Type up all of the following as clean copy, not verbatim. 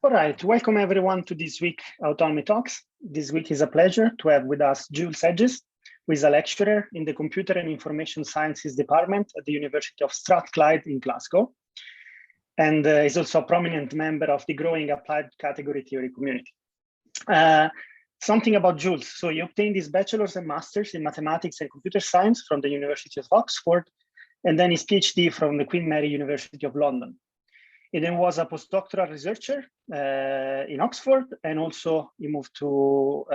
All right, welcome everyone to this week Autonomy Talks. This week is a pleasure to have with us Jules Hedges, who is a lecturer in the Computer and Information Sciences Department at the University of Strathclyde in Glasgow, and is also a prominent member of the growing applied category theory community. Something about Jules. So he obtained his bachelor's and master's in mathematics and computer science from the University of Oxford, and then his PhD from the Queen Mary University of London. He then was a postdoctoral researcher in Oxford, and also he moved to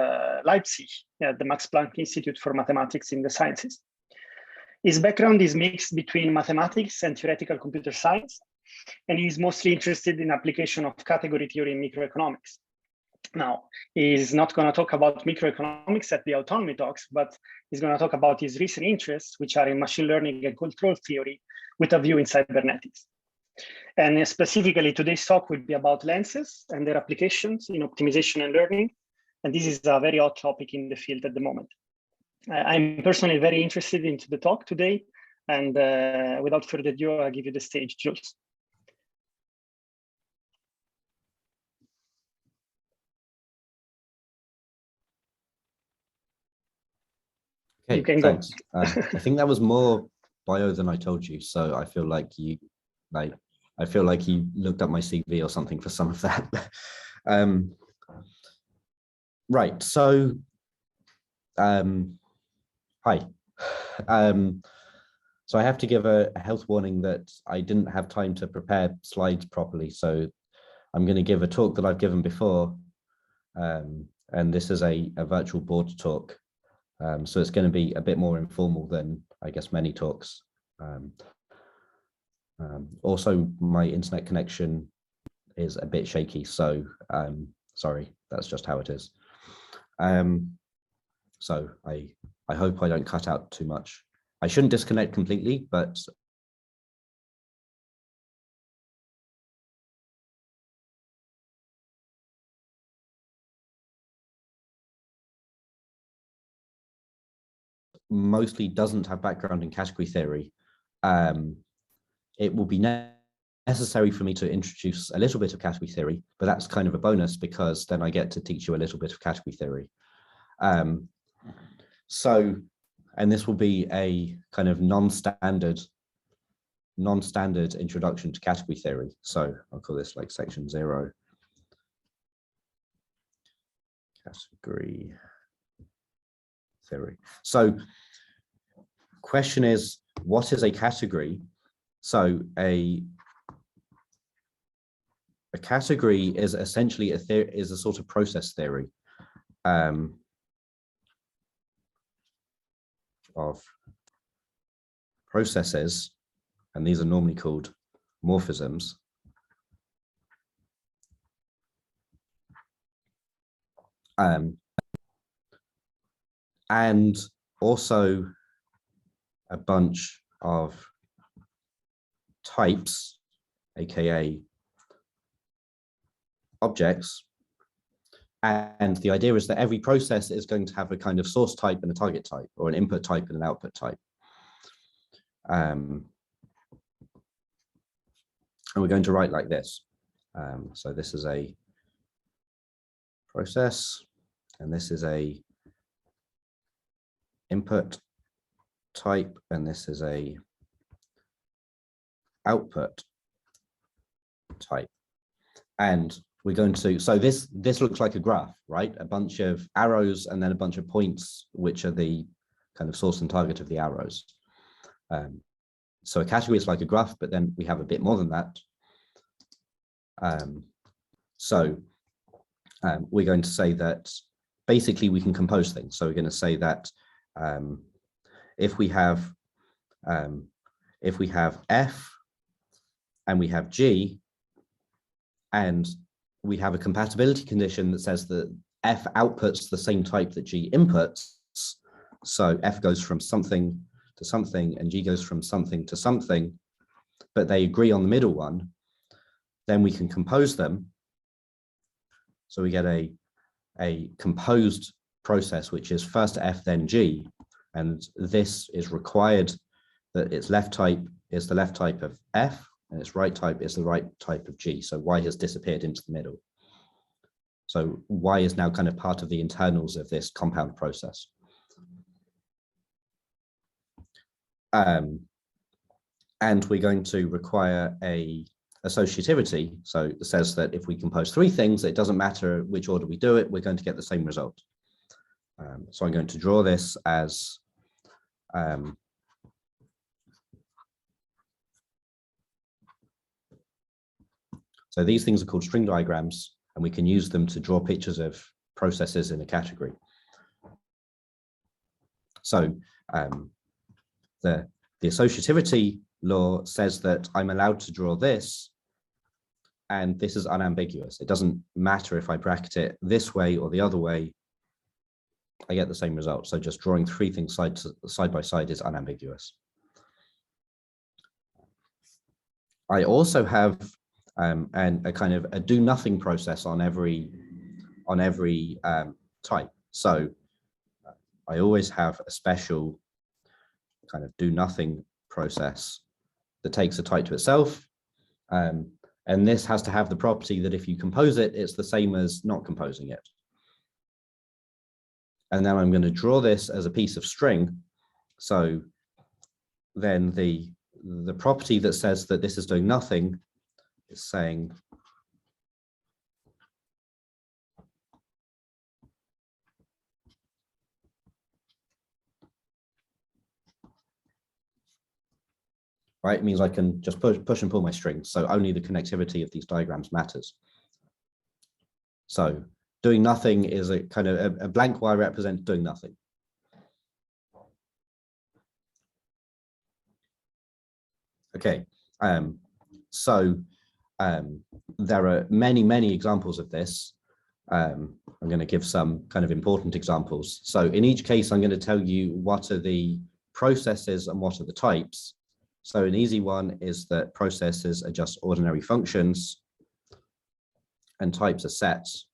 Leipzig, the Max Planck Institute for Mathematics in the Sciences. His background is mixed between mathematics and theoretical computer science, and he's mostly interested in application of category theory in microeconomics. Now, he's not going to talk about microeconomics at the Autonomy Talks, but he's going to talk about his recent interests, which are in machine learning and control theory, with a view in cybernetics. And specifically, today's talk will be about lenses and their applications in optimization and learning. And this is a very hot topic in the field at the moment. I'm personally very interested into the talk today. And without further ado, I'll give you the stage, Jules. Okay, thanks. I think that was more bio than I told you, so I feel like you looked up my CV or something for some of that. Right. So, hi. So I have to give a health warning that I didn't have time to prepare slides properly. So I'm going to give a talk that I've given before, and this is a virtual board talk. So it's going to be a bit more informal than, I guess, many talks. Also, my internet connection is a bit shaky, so sorry, that's just how it is. So I hope I don't cut out too much. I shouldn't disconnect completely, but mostly doesn't have background in category theory. It will be necessary for me to introduce a little bit of category theory, but that's kind of a bonus because then I get to teach you a little bit of category theory. And this will be a kind of non-standard introduction to category theory. So I'll call this like section 0. Category theory. So question is, what is a category? So a category is essentially a sort of process theory of processes, and these are normally called morphisms. And also a bunch of types, aka objects. And the idea is that every process is going to have a kind of source type and a target type, or an input type and an output type. And we're going to write like this. So this is a process, and this is a input type, and this is a output type. And we're going to, so this looks like a graph, right? A bunch of arrows and then a bunch of points, which are the kind of source and target of the arrows. So a category is like a graph, but then we have a bit more than that. We're going to say that basically we can compose things. So we're going to say that if we have F and we have G, and we have a compatibility condition that says that F outputs the same type that G inputs. So F goes from something to something and G goes from something to something, but they agree on the middle one, then we can compose them. So we get a composed process, which is first F, then G. And this is required that its left type is the left type of F, and its right type is the right type of G. So Y has disappeared into the middle. So y is now kind of part of the internals of this compound process. And we're going to require a associativity. So it says that if we compose three things, it doesn't matter which order we do it, we're going to get the same result. So I'm going to draw this as so these things are called string diagrams, and we can use them to draw pictures of processes in a category. So the associativity law says that I'm allowed to draw this, and this is unambiguous. It doesn't matter if I bracket it this way or the other way, I get the same result. So just drawing three things side by side is unambiguous. I also have a kind of a do nothing process on every type. So I always have a special kind of do nothing process that takes a type to itself. And this has to have the property that if you compose it, it's the same as not composing it. And then I'm going to draw this as a piece of string. So then the property that says that this is doing nothing is saying right, it means I can just push and pull my strings. So only the connectivity of these diagrams matters. So doing nothing is a kind of a blank Y represents doing nothing. Okay, so there are many examples of this. I'm going to give some kind of important examples. So in each case, I'm going to tell you what are the processes and what are the types. So an easy one is that processes are just ordinary functions and types are sets.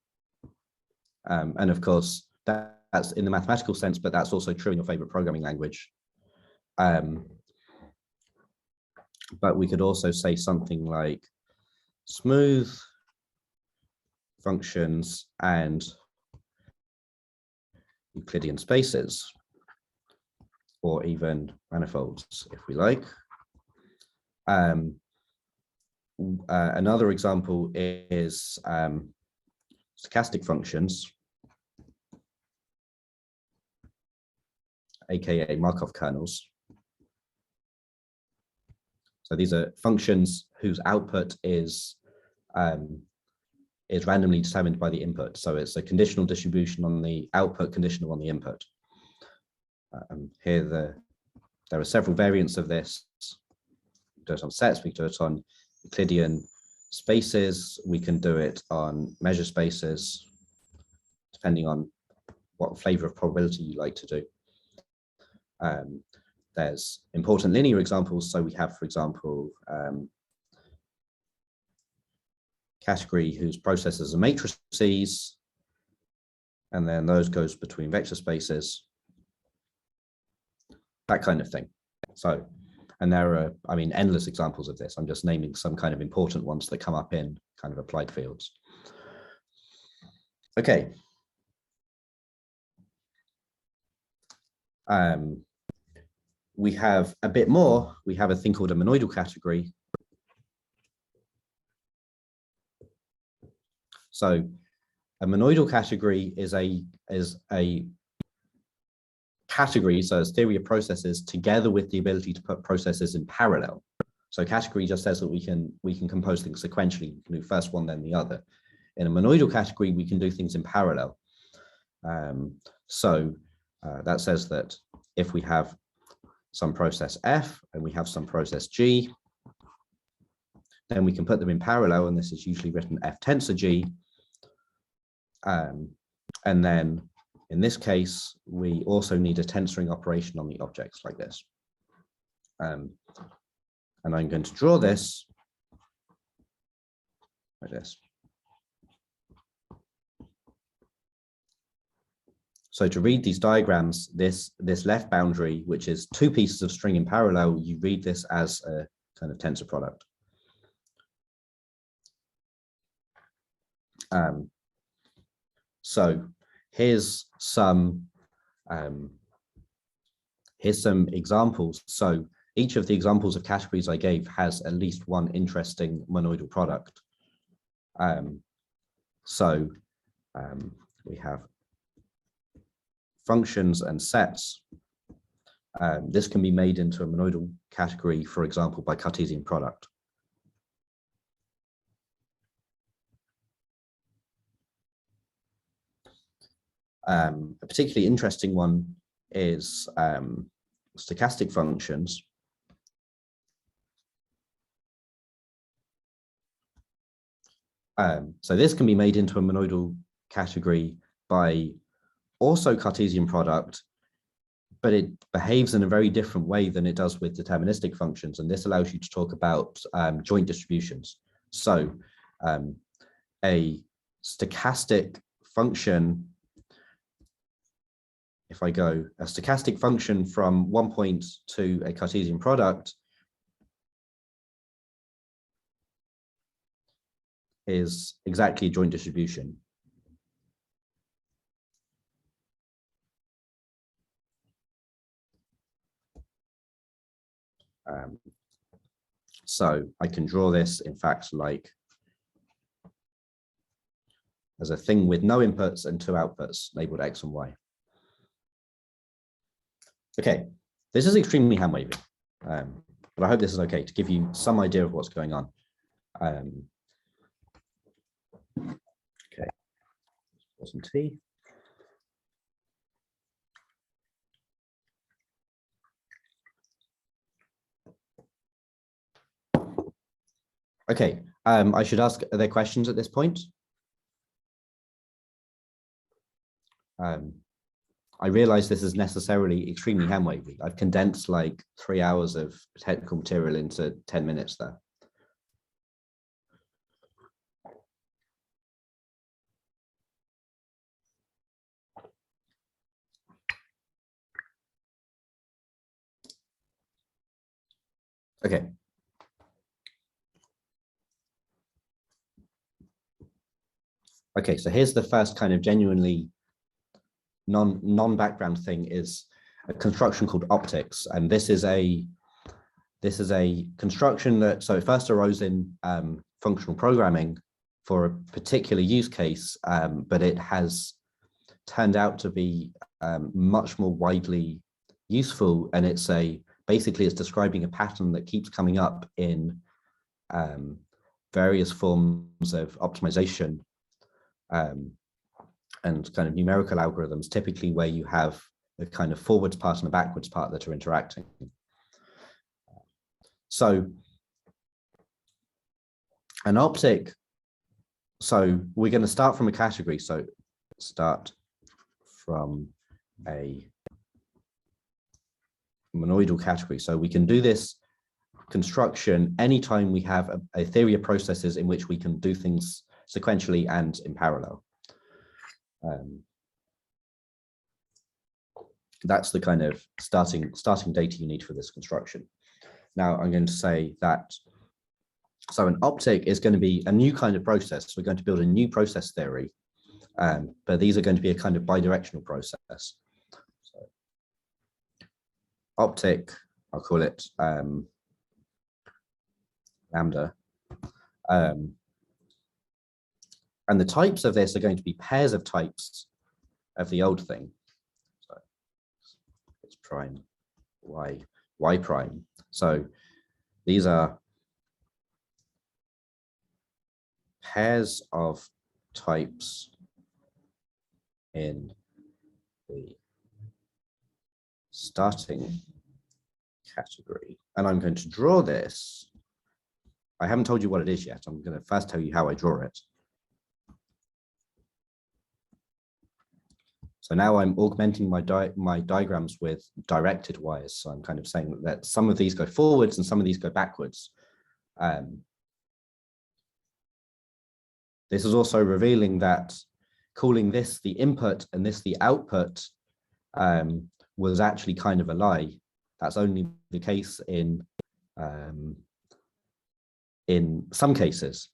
And of course, that's in the mathematical sense, but that's also true in your favorite programming language. But we could also say something like smooth functions and Euclidean spaces, or even manifolds, if we like. Another example is stochastic functions, aka Markov kernels. So these are functions whose output is randomly determined by the input. So it's a conditional distribution on the output, conditional on the input. Here there are several variants of this. We can do it on sets, we can do it on Euclidean spaces, we can do it on measure spaces, depending on what flavor of probability you like to do. There's important linear examples. So we have, for example, category whose processes are matrices, and then those goes between vector spaces, that kind of thing. So, and there are, I mean, endless examples of this. I'm just naming some kind of important ones that come up in kind of applied fields. Okay. We have a bit more. We have a thing called a monoidal category. So a monoidal category is a category, so it's theory of processes together with the ability to put processes in parallel. So category just says that we can compose things sequentially. We can do first one, then the other. In a monoidal category, we can do things in parallel. That says that if we have some process F and we have some process G, then we can put them in parallel, and this is usually written F tensor G. And then in this case, we also need a tensoring operation on the objects like this. And I'm going to draw this like this. So to read these diagrams, this left boundary, which is two pieces of string in parallel, you read this as a kind of tensor product. So here's some examples. So each of the examples of categories I gave has at least one interesting monoidal product. We have functions and sets. This can be made into a monoidal category, for example, by Cartesian product. A particularly interesting one is stochastic functions. So this can be made into a monoidal category by also Cartesian product, but it behaves in a very different way than it does with deterministic functions. And this allows you to talk about joint distributions. So a stochastic function, if I go a stochastic function from one point to a Cartesian product is exactly a joint distribution. So I can draw this, in fact, like as a thing with no inputs and two outputs labeled X and Y. Okay, this is extremely hand-wavy, but I hope this is okay to give you some idea of what's going on. Okay, pour some tea. Okay, I should ask, are there questions at this point? I realize this is necessarily extremely hand-wavy. I've condensed like 3 hours of technical material into 10 minutes there. Okay. Okay, so here's the first kind of genuinely non-background thing is a construction called optics, and this is a construction that, so it first arose in functional programming for a particular use case, but it has turned out to be much more widely useful, and basically it's describing a pattern that keeps coming up in various forms of optimization and kind of numerical algorithms, typically where you have a kind of forwards part and a backwards part that are interacting. So an optic, so we're going to start from a category. So start from a monoidal category. So we can do this construction anytime we have a theory of processes in which we can do things sequentially and in parallel. That's the kind of starting data you need for this construction. Now I'm going to say that, so an optic is going to be a new kind of process. We're going to build a new process theory, but these are going to be a kind of bidirectional process. So optic, I'll call it lambda. And the types of this are going to be pairs of types of the old thing. So it's prime, y prime. So these are pairs of types in the starting category. And I'm going to draw this. I haven't told you what it is yet. I'm going to first tell you how I draw it. So now I'm augmenting my diagrams with directed wires. So I'm kind of saying that some of these go forwards and some of these go backwards. This is also revealing that calling this the input and this the output was actually kind of a lie. That's only the case in some cases.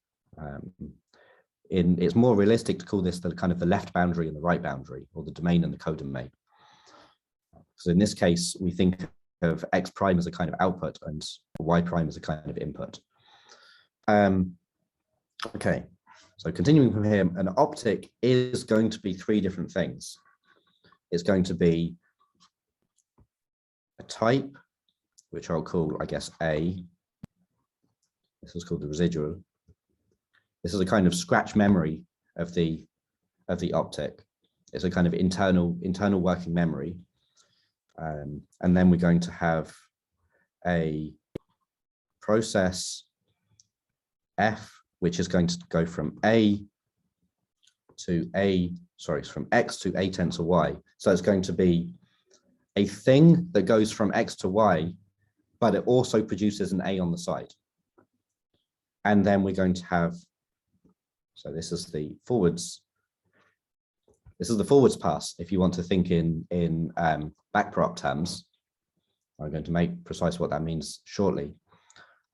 it's more realistic to call this the kind of the left boundary and the right boundary, or the domain and the codomain. So in this case, we think of X prime as a kind of output and Y prime as a kind of input. Okay, so continuing from here, an optic is going to be three different things. It's going to be a type, which I'll call, I guess, A. This is called the residual. This is a kind of scratch memory of the optic. It's a kind of internal working memory. And then we're going to have a process F, which is going to go from X to A tensor Y. So it's going to be a thing that goes from X to Y, but it also produces an A on the side. And then we're going to have, so this is the forwards pass. If you want to think in backprop terms, I'm going to make precise what that means shortly.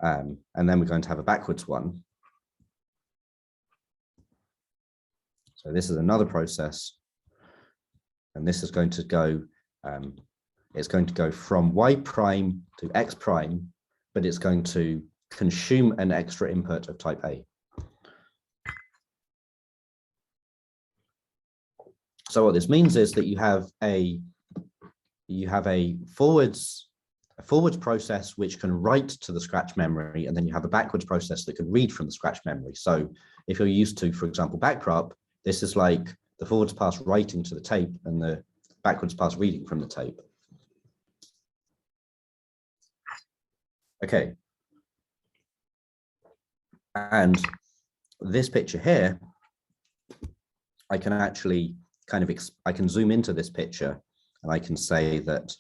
And then we're going to have a backwards one. So this is another process, and this is going to go, it's going to go from Y prime to X prime, but it's going to consume an extra input of type A. So what this means is that you have a forwards process which can write to the scratch memory, and then you have a backwards process that can read from the scratch memory. So if you're used to, for example, backprop, this is like the forwards pass writing to the tape and the backwards pass reading from the tape. Okay. And this picture here, I can actually I can zoom into this picture, and I can say that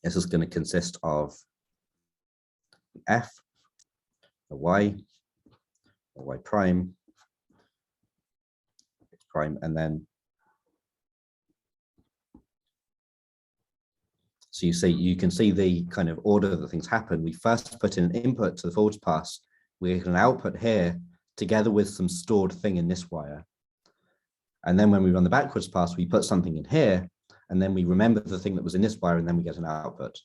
this is going to consist of F, a Y prime, X prime, and then, so you can see the kind of order that things happen. We first put in an input to the forwards pass, we get an output here together with some stored thing in this wire. And then when we run the backwards pass, we put something in here, and then we remember the thing that was in this wire, and then we get an output.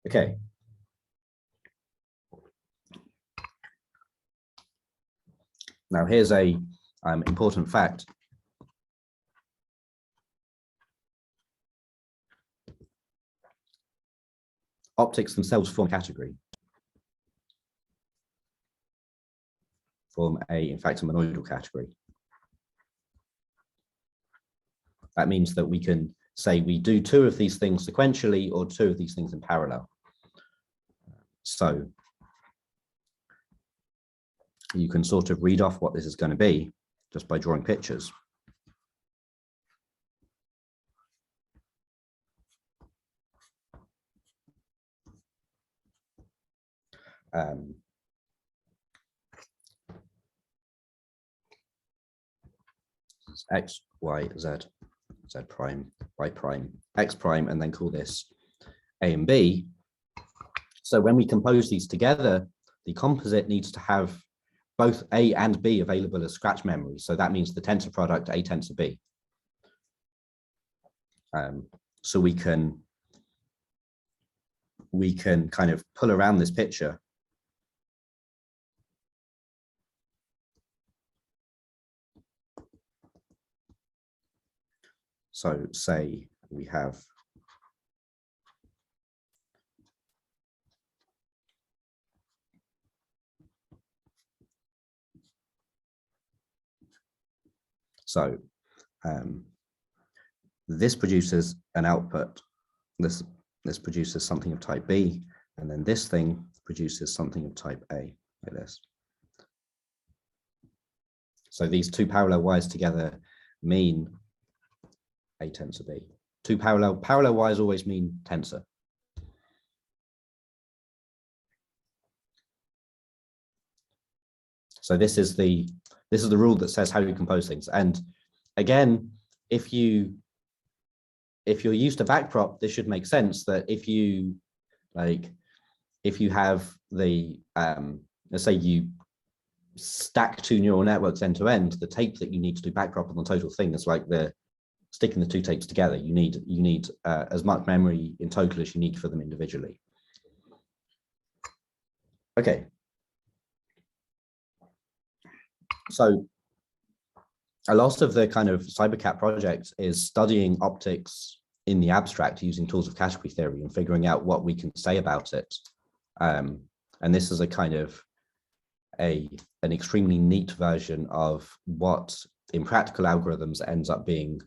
Okay. Now here's a important fact. Optics themselves form a category. In fact, a monoidal category. That means that we can say we do two of these things sequentially or two of these things in parallel. So you can sort of read off what this is going to be just by drawing pictures. X, Y, Z, Z prime, Y prime, X prime, and then call this A and B. So when we compose these together, the composite needs to have both A and B available as scratch memory. So that means the tensor product A tensor B. So we can kind of pull around this picture. So say we have this produces an output. This produces something of type B, and then this thing produces something of type A, like this. So these two parallel wires together mean A tensor B. Two parallel wires always mean tensor. So this is the rule that says how you compose things. And again, if you're used to backprop, this should make sense that if you like if you have the, let's say you stack two neural networks end to end, the tape that you need to do backdrop on the total thing is like the sticking the two tapes together. You need as much memory in total as you need for them individually. Okay. So a lot of the kind of CyberCat project is studying optics in the abstract using tools of category theory and figuring out what we can say about it. And this is a kind of an extremely neat version of what in practical algorithms ends up being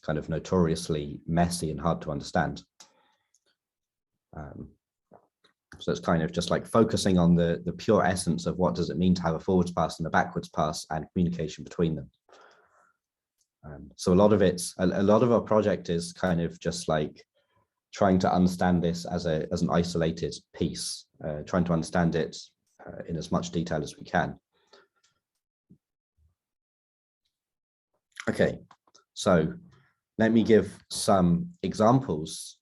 kind of notoriously messy and hard to understand. So it's kind of just like focusing on the pure essence of what does it mean to have a forwards pass and a backwards pass and communication between them. So a lot of our project is kind of just like trying to understand this as an isolated piece, trying to understand it in as much detail as we can. Okay, so let me give some examples.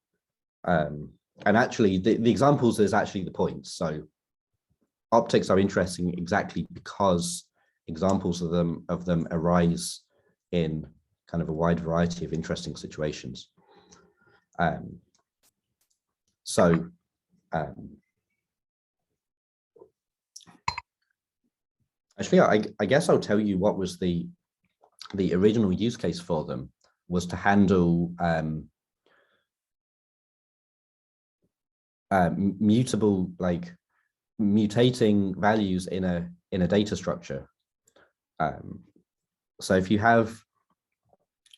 And actually, the examples is actually the point. So optics are interesting exactly because examples of them arise in kind of a wide variety of interesting situations. Actually, I guess I'll tell you what was the original use case for them was to handle mutable, like mutating values in a data structure. So if you have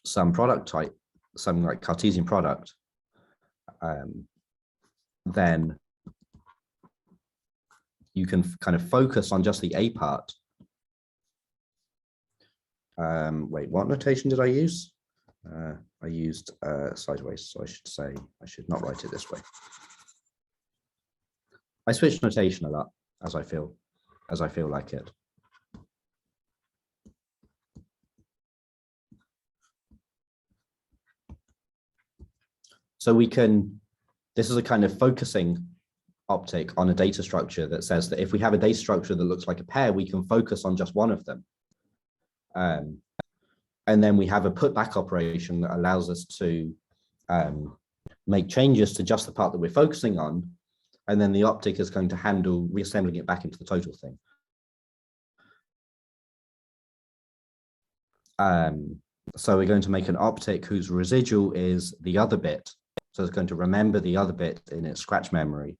some product type, some like Cartesian product, then you can kind of focus on just the A part. Wait, what notation did I use? I used sideways, so I should not write it this way. I switch notation a lot as I feel like it. So this is a kind of focusing optic on a data structure that says that if we have a data structure that looks like a pair, we can focus on just one of them. And then we have a put back operation that allows us to make changes to just the part that we're focusing on. And then the optic is going to handle reassembling it back into the total thing. So we're going to make an optic whose residual is the other bit. So it's going to remember the other bit in its scratch memory.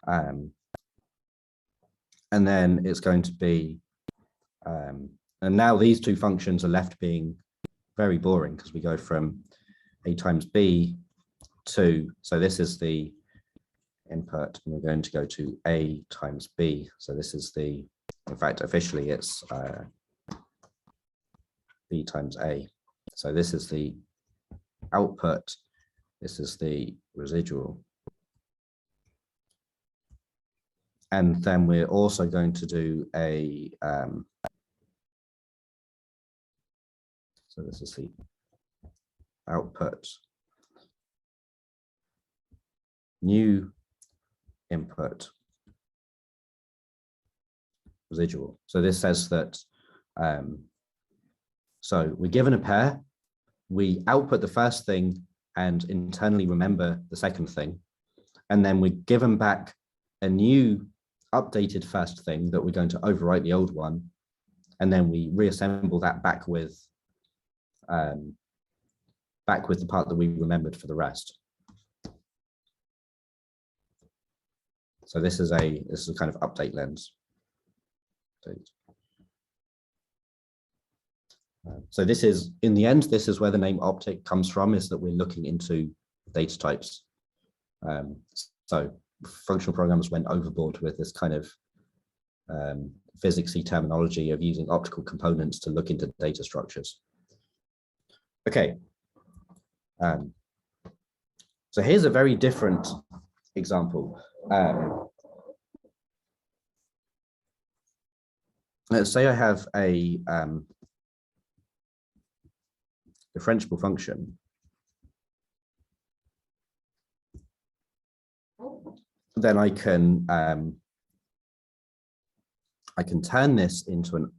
And then it's going to be, and now these two functions are left being very boring because we go from A times B to, so this is the input, and we're going to go to A times B. So this is the, in fact, officially it's B times A. So this is the output, this is the residual. And then we're also going to do a, so this is the output, new input, residual. So this says that, so we're given a pair, we output the first thing and internally remember the second thing. And then we're given back a new updated first thing that we're going to overwrite the old one. And then we reassemble that back with the part that we remembered for the rest. So this is a kind of update lens. So this is, in the end, this is where the name optic comes from, is that we're looking into data types. So functional programmers went overboard with this kind of physicsy terminology of using optical components to look into data structures. Okay. So here's a very different example. Let's say I have a differentiable function. then I can turn this into an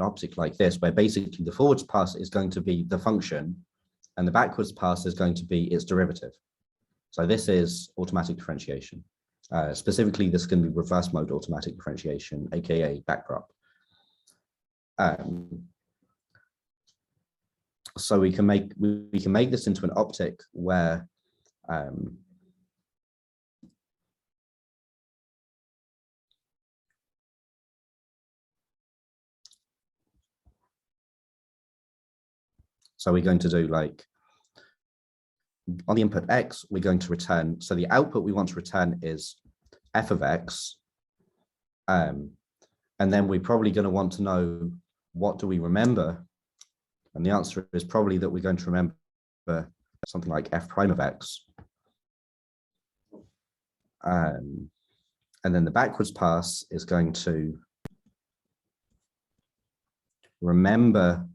optic like this, where basically the forwards pass is going to be the function and the backwards pass is going to be its derivative. So this is automatic differentiation. Specifically, this can be reverse mode automatic differentiation, aka backprop. So we can make this into an optic where so we're going to do like on the input X, we're going to return. So the output we want to return is f of X. And then we're probably going to want to know, what do we remember? And the answer is probably that we're going to remember something like f prime of X. And then the backwards pass is going to remember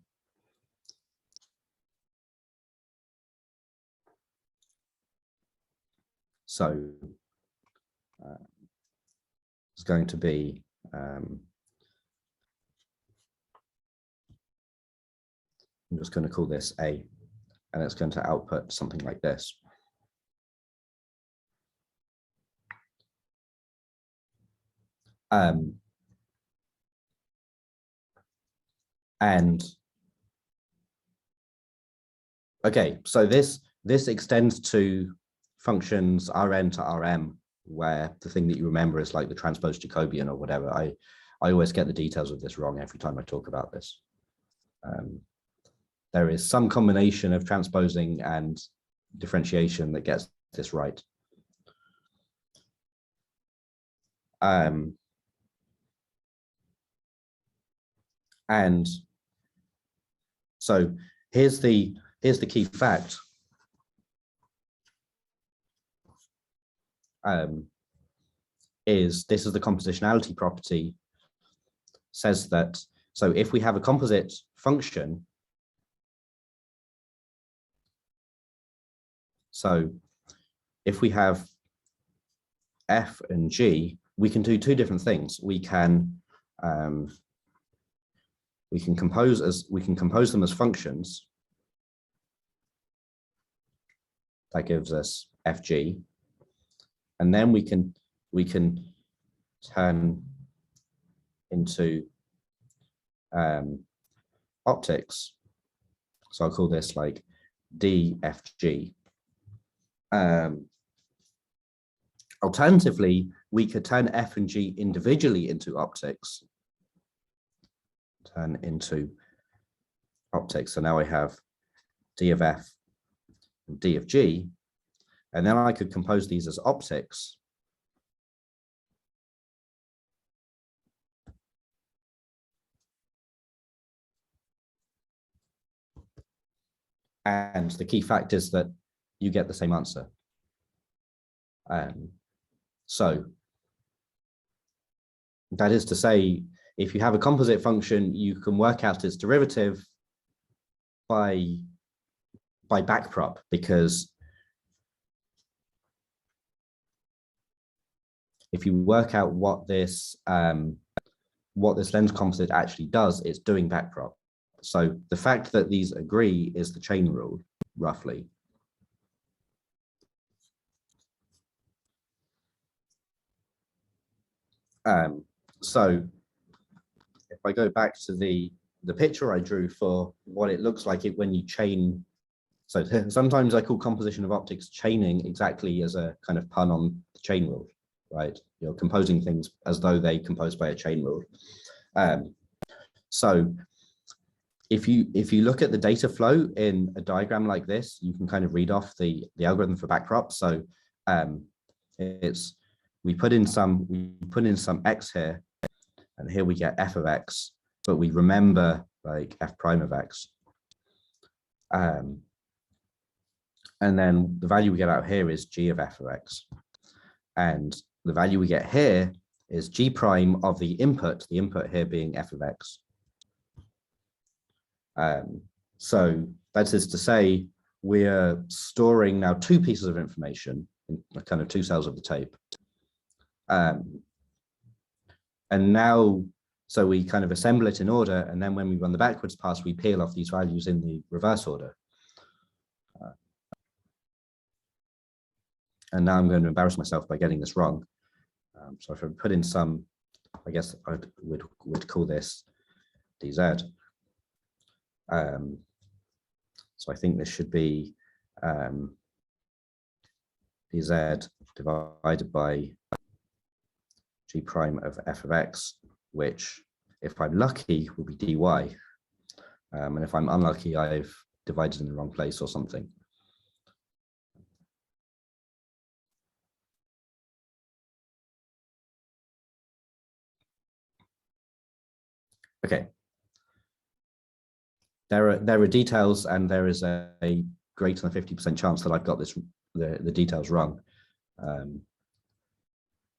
it's going to be I'm just going to call this A, and it's going to output something like this. And okay, so this extends to functions Rn to Rm, where the thing that you remember is like the transposed Jacobian or whatever. I always get the details of this wrong every time I talk about this. There is some combination of transposing and differentiation that gets this right. And so here's the key fact. This is the compositionality property, says that, so if we have a composite function, so if we have f and g, we can do two different things. We can compose them as functions. That gives us fg, and then we can turn into optics. So I'll call this like dfg. Alternatively, we could turn f and g individually into optics. Turn into optics. So now I have d of f and d of g, and then I could compose these as optics. And the key fact is that you get the same answer. So that is to say, if you have a composite function, you can work out its derivative by backprop, because if you work out what this lens composite actually does, it's doing backprop. So the fact that these agree is the chain rule, roughly. So if I go back to the picture I drew for what it looks like when you chain, so sometimes I call composition of optics chaining, exactly as a kind of pun on the chain rule, right? You're composing things as though they compose by a chain rule. So if you look at the data flow in a diagram like this, you can kind of read off the algorithm for backprop. So we put in some x here, and here we get f of x, but we remember like f prime of x. And then the value we get out here is g of f of x. And the value we get here is g prime of the input here being f of x. So that is to say, we're storing now two pieces of information in kind of two cells of the tape. And now, so we kind of assemble it in order, and then when we run the backwards pass, we peel off these values in the reverse order. And now I'm going to embarrass myself by getting this wrong. So if I put in some, I guess I would call this dz. So I think this should be dz divided by g prime of f of x, which, if I'm lucky, will be dy. And if I'm unlucky, I've divided in the wrong place or something. Okay. There are details, and there is a greater than 50% chance that I've got the details wrong.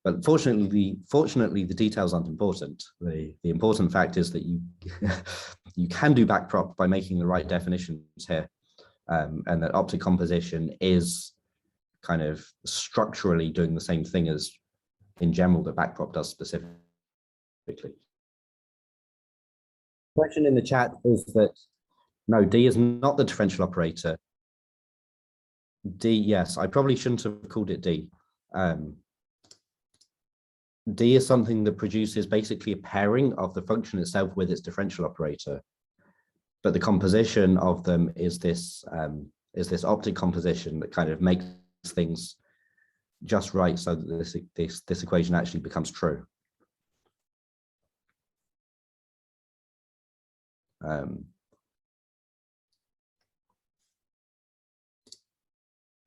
But fortunately, the details aren't important. The important fact is that you you can do backprop by making the right definitions here, and that optic composition is kind of structurally doing the same thing as, in general, that backprop does specifically. Question in the chat is that no, D is not the differential operator. D, yes, I probably shouldn't have called it D. D is something that produces basically a pairing of the function itself with its differential operator, but the composition of them is this optic composition that kind of makes things just right so that this equation actually becomes true.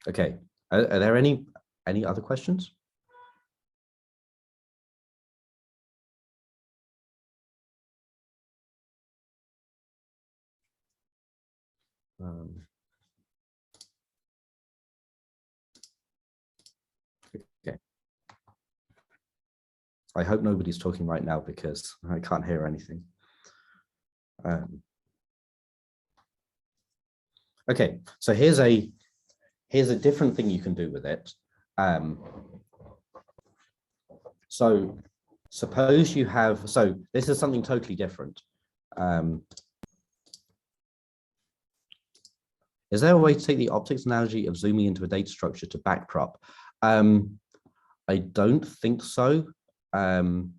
Okay, are there any other questions? Okay. I hope nobody's talking right now because I can't hear anything. Okay, so here's a different thing you can do with it. So suppose you have, so this is something totally different. Is there a way to take the optics analogy of zooming into a data structure to backprop? I don't think so. I mean,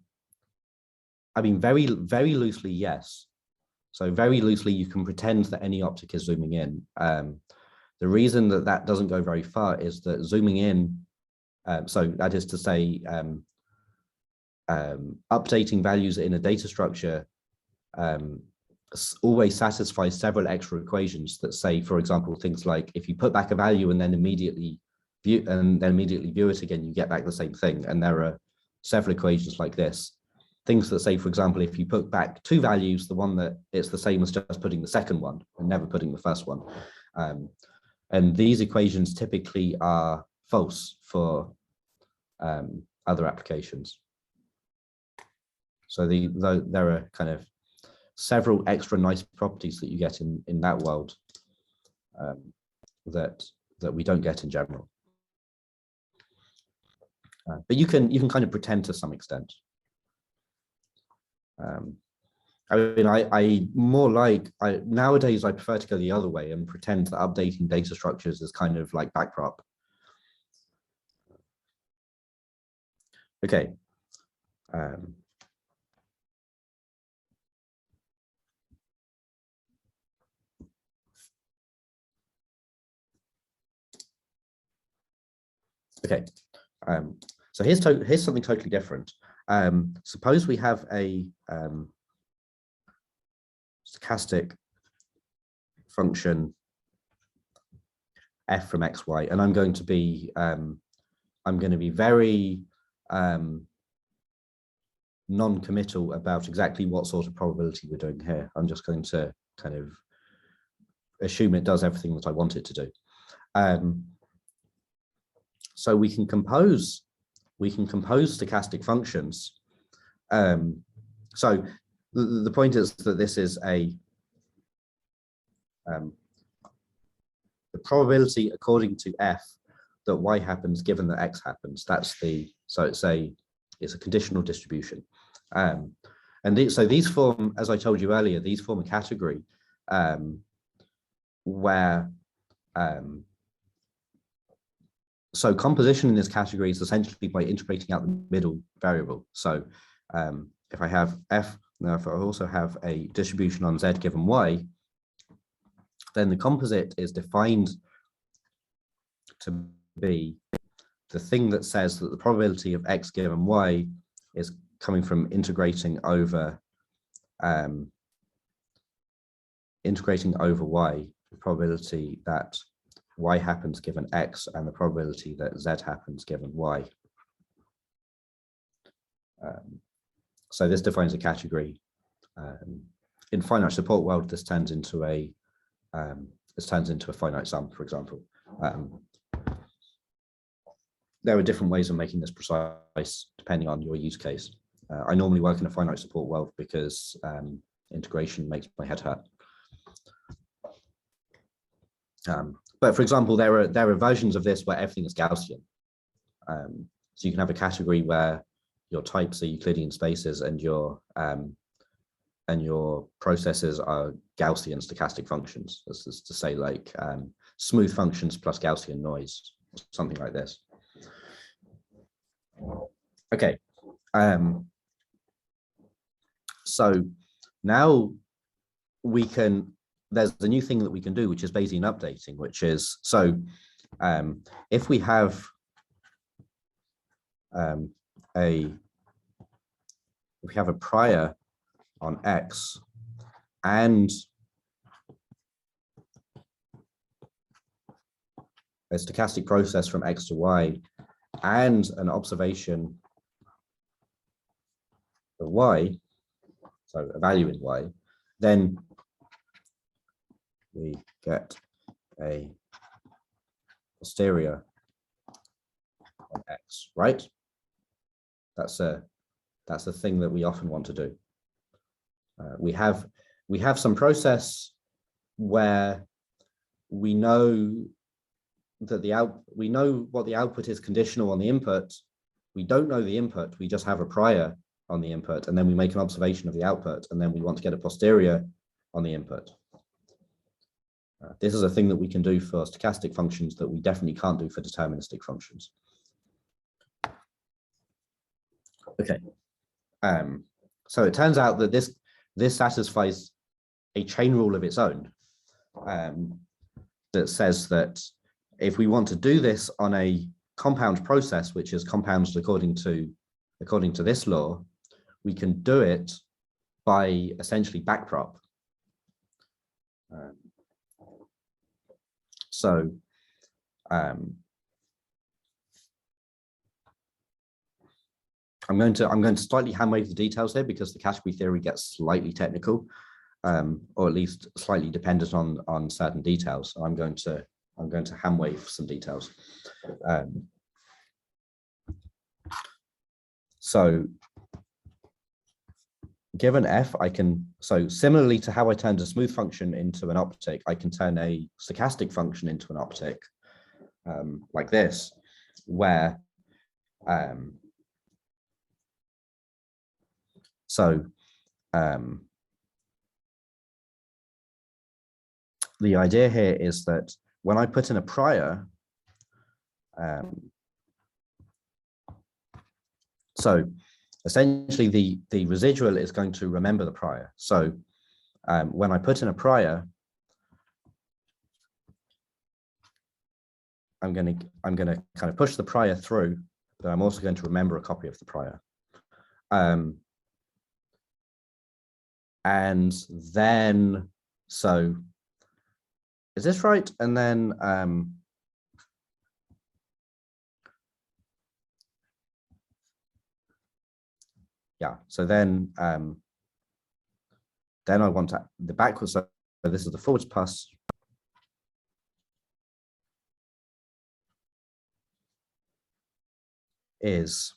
very, very loosely, yes. So very loosely, you can pretend that any optic is zooming in. The reason that that doesn't go very far is that zooming in, so that is to say, updating values in a data structure always satisfies several extra equations that say, for example, things like if you put back a value and then immediately view it again, you get back the same thing. And there are several equations like this. Things that say, for example, if you put back two values, the one that it's the same as just putting the second one and never putting the first one. And these equations typically are false for other applications. So there are kind of several extra nice properties that you get in that world that we don't get in general. But you can kind of pretend to some extent. I mean, nowadays I prefer to go the other way and pretend that updating data structures is kind of like backprop. Okay. Okay. So here's something totally different. Suppose we have a stochastic function f from x, y, and I'm going to be very non-committal about exactly what sort of probability we're doing here. I'm just going to kind of assume it does everything that I want it to do. So we can compose stochastic functions. So the point is that this is a the probability according to F that Y happens given that X happens. That's the, so it's a conditional distribution. So these form, as I told you earlier, these form a category where, so composition in this category is essentially by integrating out the middle variable. So if I have F, now if I also have a distribution on Z given Y, then the composite is defined to be the thing that says that the probability of X given Y is coming from integrating over Y, the probability that Y happens given X and the probability that Z happens given Y. So this defines a category. In finite support world, this turns into a finite sum, for example. There are different ways of making this precise depending on your use case. I normally work in a finite support world because integration makes my head hurt. But for example, there are versions of this where everything is Gaussian. So you can have a category where your types are Euclidean spaces and your processes are Gaussian stochastic functions. This is to say, like smooth functions plus Gaussian noise, something like this. Okay. So now we can, there's a new thing that we can do, which is Bayesian updating, which is, so if we have a prior on X and a stochastic process from X to Y and an observation of Y, so a value in Y, then we get a posterior on X, right? That's a thing that we often want to do. We have some process where we know that we know what the output is conditional on the input. We don't know the input, we just have a prior on the input, and then we make an observation of the output, and then we want to get a posterior on the input. This is a thing that we can do for stochastic functions that we definitely can't do for deterministic functions. Okay, so it turns out that this satisfies a chain rule of its own that says that if we want to do this on a compound process, which is compounded according to this law, we can do it by essentially backprop. So I'm going to slightly hand-wave the details here because the category theory gets slightly technical, or at least slightly dependent on certain details. So I'm going to hand-wave some details. So given F, I can, so similarly to how I turned a smooth function into an optic, I can turn a stochastic function into an optic like this, where the idea here is that when I put in a prior, so essentially the residual is going to remember the prior. So when I put in a prior, I'm going to kind of push the prior through, but I'm also going to remember a copy of the prior. And then, so is this right? And then yeah, so then I want to, the backwards, so this is the forwards pass. Is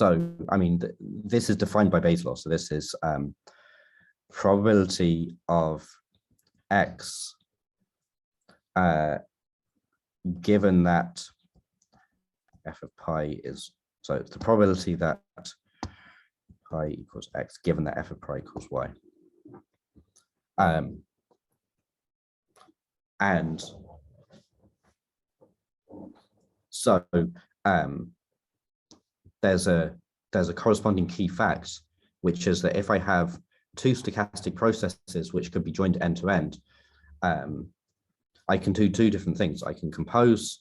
So, I mean, this is defined by Bayes' law. So this is probability of X given that f of pi is, so it's the probability that pi equals X given that f of pi equals Y. And so there's a corresponding key fact, which is that if I have two stochastic processes which could be joined end to end, I can do two different things. I can compose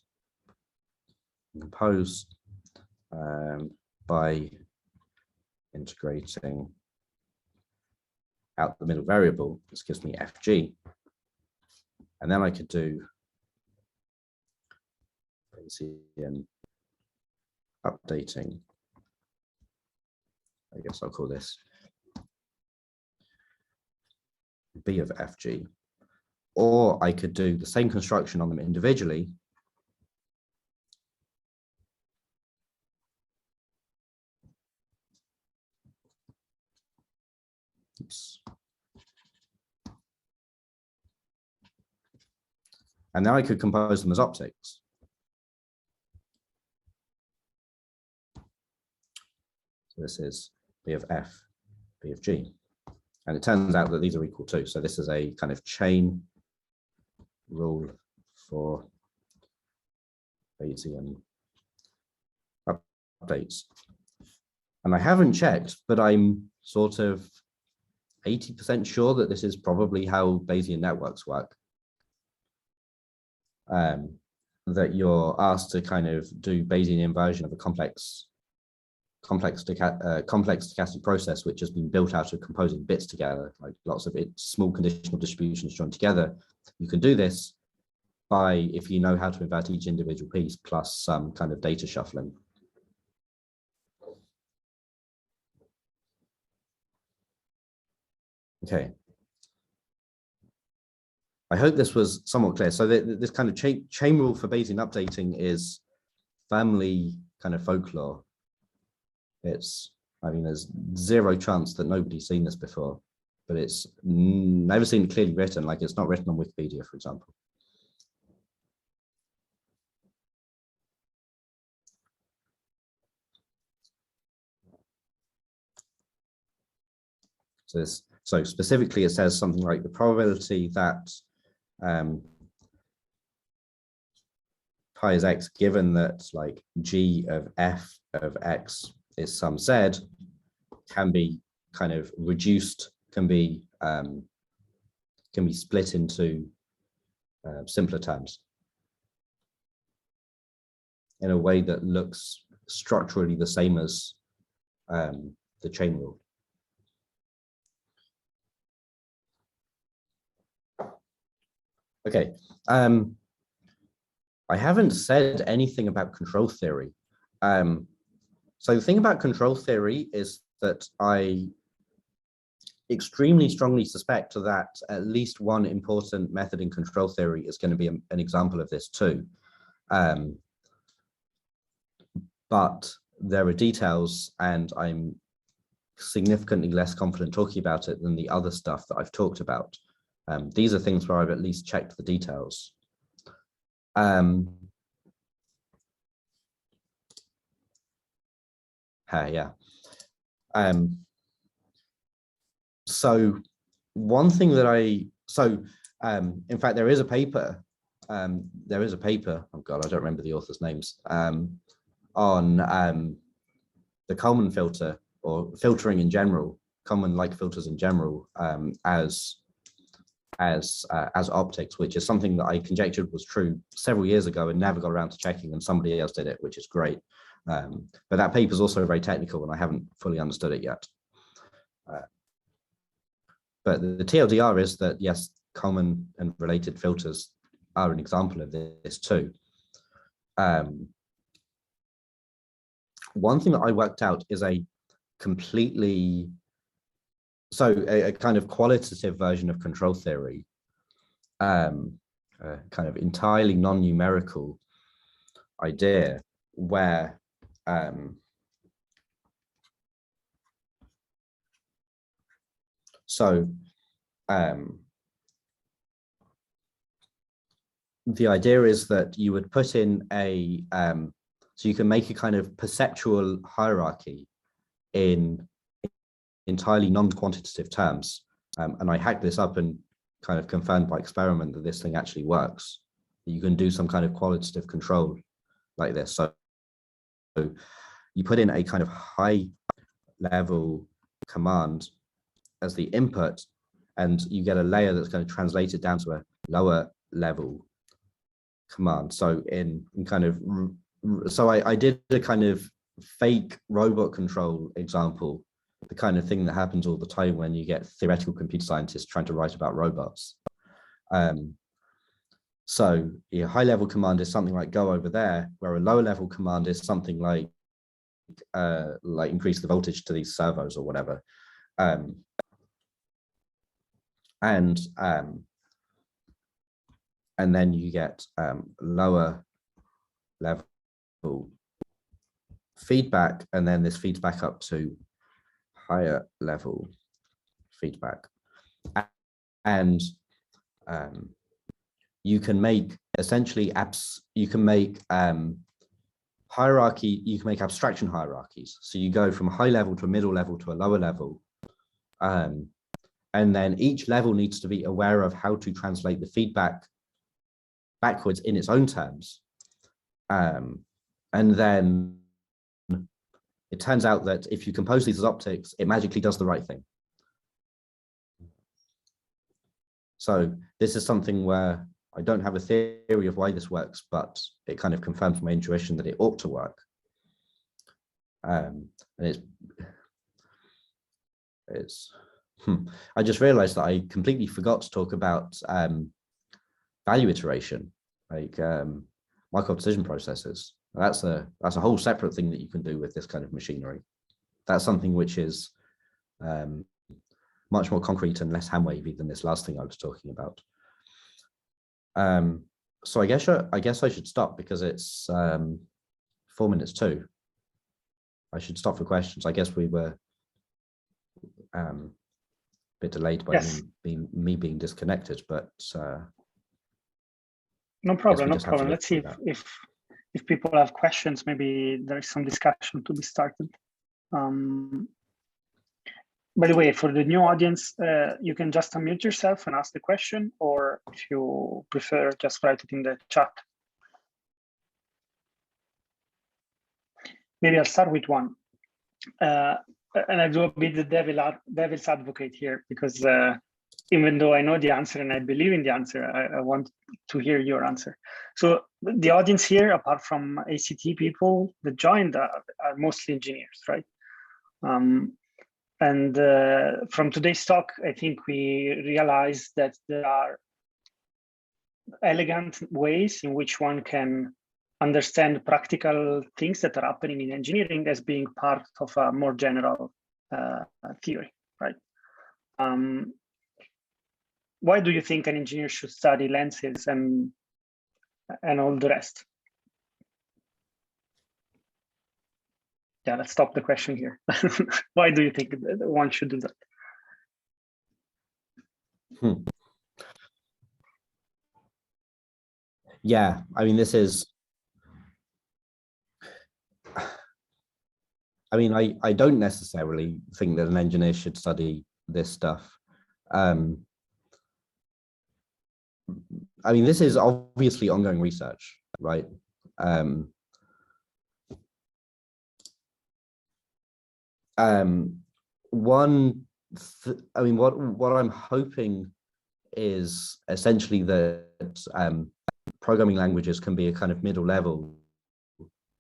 by integrating out the middle variable. This gives me fg, and then I could do Bayesian updating. I guess I'll call this b of fg, or I could do the same construction on them individually. Oops. And now I could compose them as optics. So this is b of f, b of g. And it turns out that these are equal too. So this is a kind of chain rule for Bayesian updates. And I haven't checked, but I'm sort of 80% sure that this is probably how Bayesian networks work. That you're asked to kind of do Bayesian inversion of a complex stochastic process, which has been built out of composing bits together, like lots of small conditional distributions joined together. You can do this by, if you know how to invert each individual piece, plus some kind of data shuffling. Okay. I hope this was somewhat clear. So this kind of chain rule for Bayesian updating is firmly kind of folklore. It's, I mean, there's zero chance that nobody's seen this before, but it's never seen clearly written, like it's not written on Wikipedia, for example. So specifically, it says something like the probability that pi is X given that like G of f of X is some Z can be kind of reduced, can be split into simpler terms in a way that looks structurally the same as the chain rule. Okay, I haven't said anything about control theory. So the thing about control theory is that I extremely strongly suspect that at least one important method in control theory is going to be an example of this too. But there are details, and I'm significantly less confident talking about it than the other stuff that I've talked about. These are things where I've at least checked the details. Yeah. So one thing that in fact, there is a paper, oh God, I don't remember the author's names, on the Kalman filter, or filtering in general, Kalman-like filters in general, as optics, which is something that I conjectured was true several years ago and never got around to checking, and somebody else did it, which is great. But that paper is also very technical and I haven't fully understood it yet. But the TLDR is that, yes, Kalman and related filters are an example of this too. One thing that I worked out is a kind of qualitative version of control theory, kind of entirely non-numerical idea where So the idea is that you would put in a, so you can make a kind of perceptual hierarchy in entirely non-quantitative terms. And I hacked this up and kind of confirmed by experiment that this thing actually works. You can do some kind of qualitative control like this. So you put in a kind of high level command as the input, and you get a layer that's going to translate it down to a lower level command. So I did a kind of fake robot control example, the kind of thing that happens all the time when you get theoretical computer scientists trying to write about robots. So a high level command is something like go over there, where a lower level command is something like increase the voltage to these servos or whatever. And then you get lower level feedback, and then this feeds back up to higher level feedback. And you can make essentially hierarchy, you can make abstraction hierarchies. So you go from a high level to a middle level to a lower level. And then each level needs to be aware of how to translate the feedback backwards in its own terms. And then it turns out that if you compose these as optics, it magically does the right thing. So this is something where I don't have a theory of why this works, but it kind of confirms my intuition that it ought to work. And I just realized that I completely forgot to talk about value iteration, like Markov decision processes. That's a whole separate thing that you can do with this kind of machinery. That's something which is much more concrete and less hand-wavy than this last thing I was talking about. So I guess I should stop because it's 4 minutes to. I should stop for questions. I guess we were a bit delayed by me being disconnected, but no problem. No problem. Let's see if people have questions. Maybe there is some discussion to be started. By the way, for the new audience, you can just unmute yourself and ask the question, or if you prefer, just write it in the chat. Maybe I'll start with one. And I do a bit the devil's advocate here, because even though I know the answer and I believe in the answer, I want to hear your answer. So the audience here, apart from ACT people that joined, are mostly engineers, right? And from today's talk, I think we realized that there are elegant ways in which one can understand practical things that are happening in engineering as being part of a more general theory, right? Why do you think an engineer should study lenses and all the rest? Yeah, let's stop the question here. Why do you think one should do that? Yeah, I mean, I don't necessarily think that an engineer should study this stuff. I mean, this is obviously ongoing research, right? What I'm hoping is essentially that programming languages can be a kind of middle level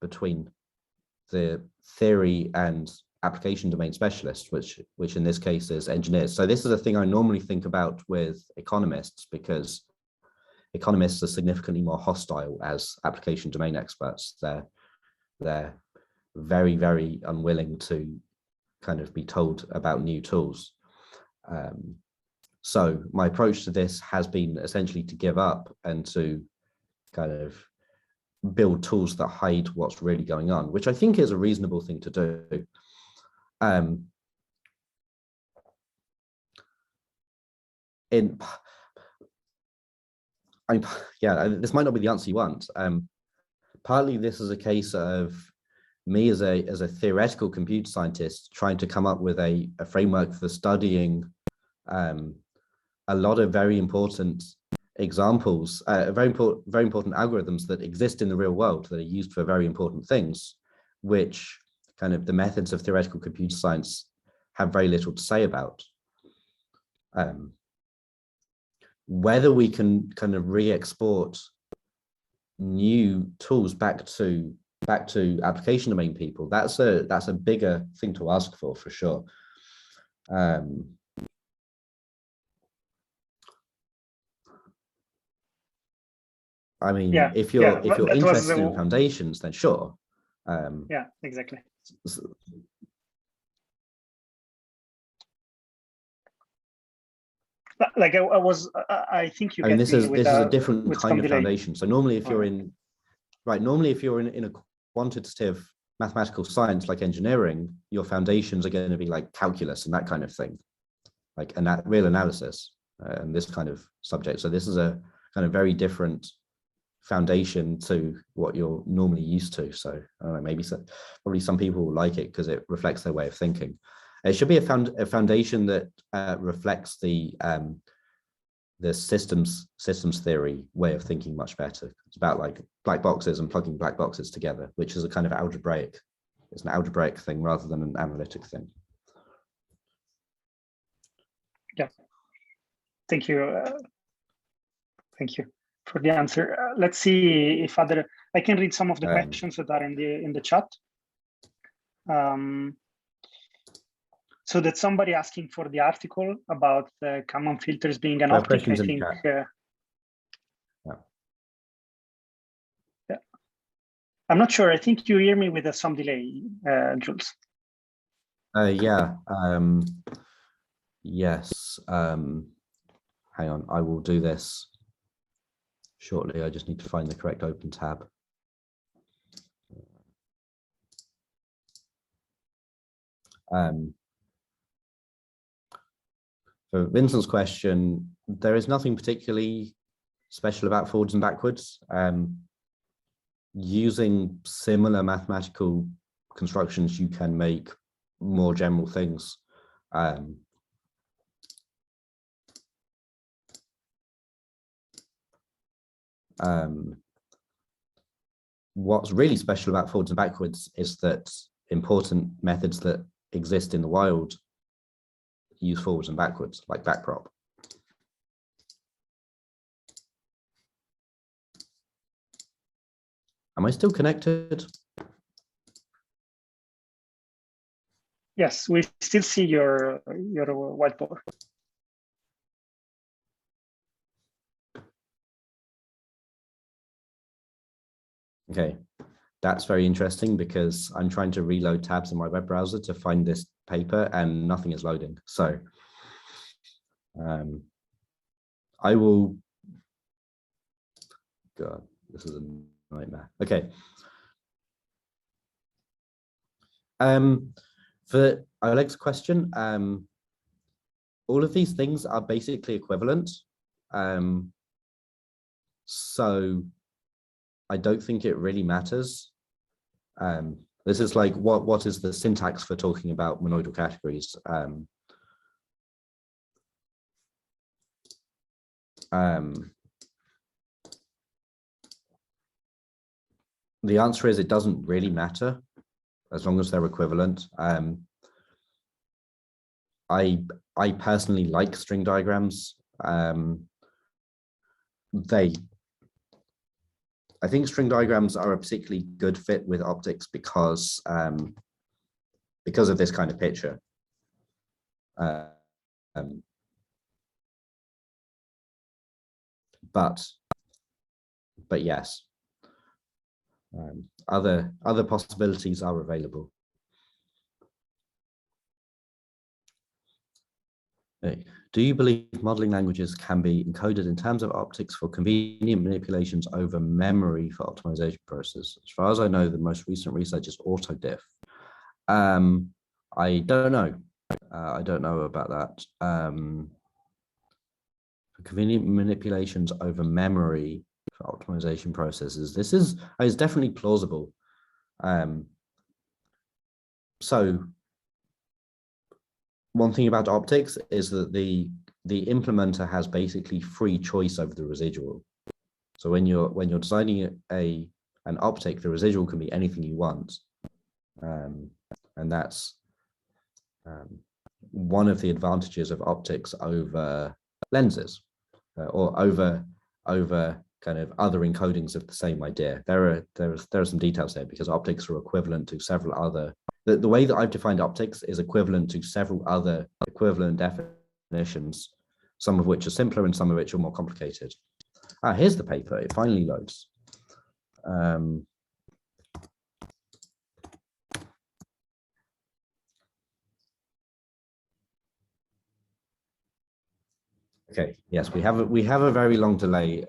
between the theory and application domain specialists, which in this case is engineers. So this is a thing I normally think about with economists, because economists are significantly more hostile as application domain experts. They're very, very unwilling to kind of be told about new tools. So my approach to this has been essentially to give up and to kind of build tools that hide what's really going on, which I think is a reasonable thing to do. yeah, this might not be the answer you want. Partly this is a case of me as a theoretical computer scientist trying to come up with a framework for studying a lot of very important examples, very important algorithms that exist in the real world that are used for very important things, which kind of the methods of theoretical computer science have very little to say about. Whether we can kind of re-export new tools back to application domain people, that's a bigger thing to ask for sure. I mean, yeah, if you're interested in foundations, then sure. Yeah, exactly. Like I think you. I mean, this is a different kind of delay. foundation. So normally, if you're in a quantitative mathematical science like engineering, your foundations are going to be like calculus and that kind of thing, like real analysis and this kind of subject. So this is a kind of very different foundation to what you're normally used to. So I don't know, probably some people will like it because it reflects their way of thinking. It should be a foundation that reflects the systems theory way of thinking much better. It's about like black boxes and plugging black boxes together, which is a kind of it's an algebraic thing rather than an analytic thing. Yeah, thank you. Thank you for the answer. Let's see if I can read some of the questions that are in the chat. So that's somebody asking for the article about the common filters being an optic. I think. Yeah. I'm not sure. I think you hear me with some delay, Jules. Yeah. Yes. Hang on. I will do this shortly. I just need to find the correct open tab. For Vincent's question, there is nothing particularly special about forwards and backwards. Using similar mathematical constructions, you can make more general things. What's really special about forwards and backwards is that important methods that exist in the wild use forwards and backwards, like backprop. Am I still connected? Yes, we still see your whiteboard. Okay, that's very interesting because I'm trying to reload tabs in my web browser to find this paper and nothing is loading. So I will, God, this is a nightmare. Okay. For Alex's question, all of these things are basically equivalent. So I don't think it really matters. This is like, what is the syntax for talking about monoidal categories? The answer is it doesn't really matter as long as they're equivalent. I personally like string diagrams. I think string diagrams are a particularly good fit with optics because of this kind of picture. But yes, other possibilities are available. Okay. Do you believe modeling languages can be encoded in terms of optics for convenient manipulations over memory for optimization processes? As far as I know, the most recent research is autodiff. I don't know. I don't know about that. convenient manipulations over memory for optimization processes. This is definitely plausible. So one thing about optics is that the implementer has basically free choice over the residual. So when you're designing an optic, the residual can be anything you want, and that's one of the advantages of optics over lenses, or over kind of other encodings of the same idea. There are some details there, because optics are equivalent to several other. The way that I've defined optics is equivalent to several other equivalent definitions, some of which are simpler and some of which are more complicated. Here's the paper. It finally loads. Okay. Yes, we have a very long delay.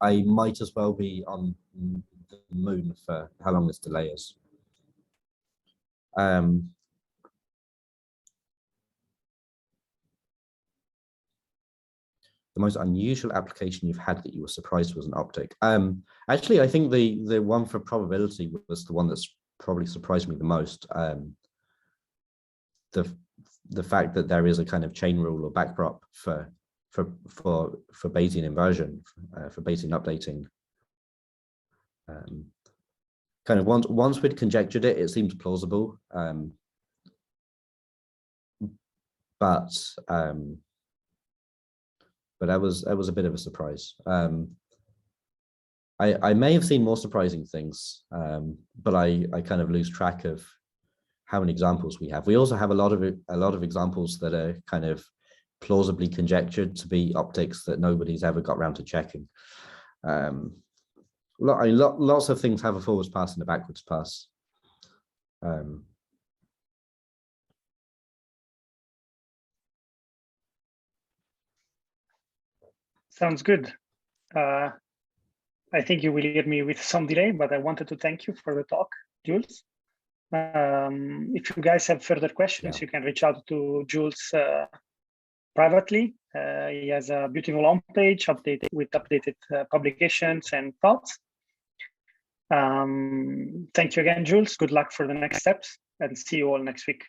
I might as well be on the moon for how long this delay is. The most unusual application you've had that you were surprised was an optic. Actually, I think the one for probability was the one that's probably surprised me the most. The fact that there is a kind of chain rule or backprop for Bayesian inversion, for Bayesian updating. Kind of once we'd conjectured it, it seemed plausible, but that was a bit of a surprise. I may have seen more surprising things, but I kind of lose track of how many examples we have. We also have a lot of examples that are kind of plausibly conjectured to be optics that nobody's ever got around to checking. Lots of things have a forwards pass and a backwards pass. Sounds good. I think you will hear me with some delay, but I wanted to thank you for the talk, Jules. If you guys have further questions, you can reach out to Jules privately. He has a beautiful homepage updated with updated publications and thoughts. Thank you again, Jules. Good luck for the next steps, and see you all next week.